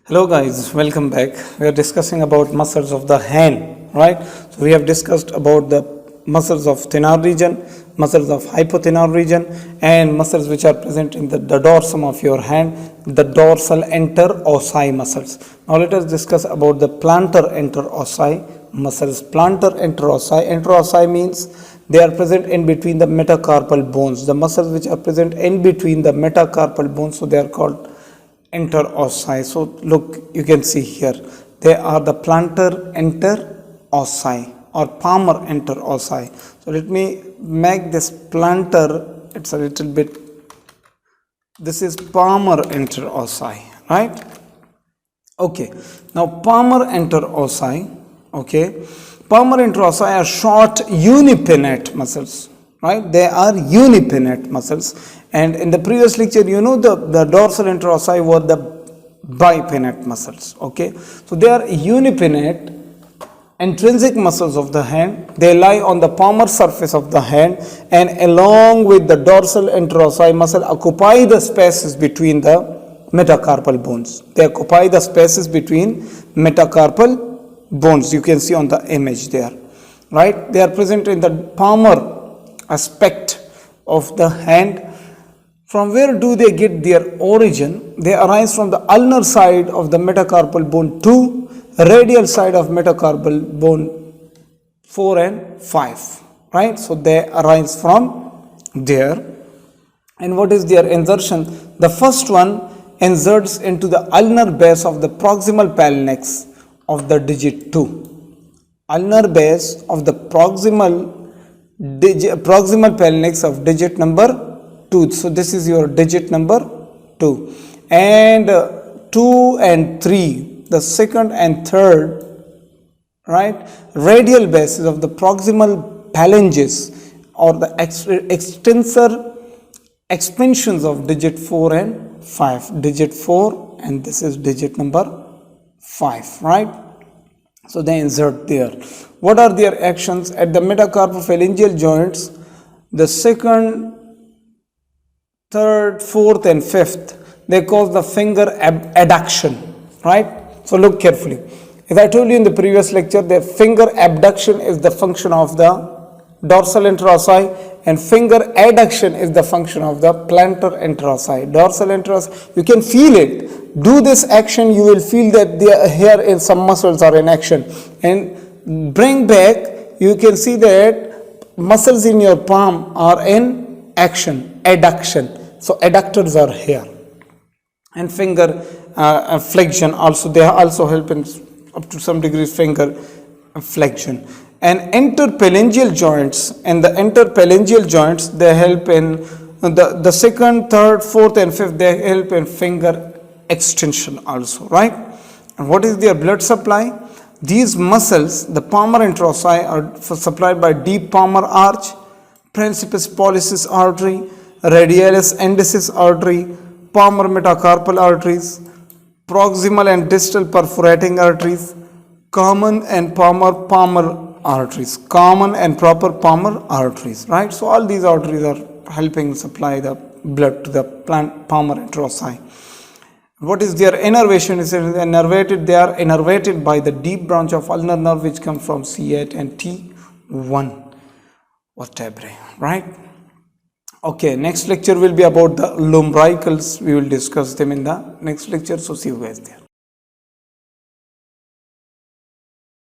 Hello guys, welcome back. We are discussing about muscles of the hand, right? So we have discussed about the muscles of thenar region, muscles of hypothenar region, and muscles which are present in the dorsum of your hand, the dorsal interossi muscles. Now let us discuss about the plantar interossi muscles. Plantar interossi means they are present in between the metacarpal bones. The muscles which are present in between the metacarpal bones, so they are called interossi. So look, you can see here they are the plantar interossi or palmar interossi. So let me make this plantar, it's a little bit, this is palmar interossi, right? Okay, now palmar interossi, okay, palmar interossi are short unipinnate muscles, right? They are unipinnate muscles. And in the previous lecture, you know, the dorsal interossi were the bipinnate muscles, okay? So they are unipinnate intrinsic muscles of the hand. They lie on the palmar surface of the hand and along with the dorsal interossi muscle occupy the spaces between the metacarpal bones. They occupy the spaces between metacarpal bones. You can see on the image there, right? They are present in the palmar aspect of the hand. From where do they get their origin? They arise from the ulnar side of the metacarpal bone 2, radial side of metacarpal bone 4 and 5, right? So they arise from there. And what is their insertion? The first one inserts into the ulnar base of the proximal phalanx of the digit 2. Ulnar base of the proximal phalanx of digit number 2. So this is your digit number 2. And 2 and 3, the second and third, right, radial bases of the proximal phalanges or the extensor expansions of digit 4 and 5. Digit 4 and this is digit number 5, right? So they insert there. What are their actions? At the metacarpophalangeal joints, the second, third, fourth and fifth, they cause the finger abduction, right? So look carefully. As I told you in the previous lecture, the finger abduction is the function of the dorsal interossi and finger adduction is the function of the plantar interossi. Dorsal interossi, you can feel it. Do this action, you will feel that here in some muscles are in action. And bring back, you can see that muscles in your palm are in action, adduction. So adductors are here. And finger flexion also, they also help in up to some degree finger flexion. And interphalangeal joints, and the interphalangeal joints, they help in the second, third, fourth and fifth, they help in finger extension also, right? And what is their blood supply? These muscles, the palmar interossi, are supplied by deep palmar arch, principis pollicis artery, radialis indicis artery, palmar metacarpal arteries, proximal and distal perforating arteries, common and palmar arteries, common and proper palmar arteries, right? So all these arteries are helping supply the blood to the palmar interossi. What is their innervation? Is innervated? They are innervated by the deep branch of ulnar nerve which comes from C8 and T1 vertebrae, right? Okay, next lecture will be about the lumbricals. We will discuss them in the next lecture. So see you guys there.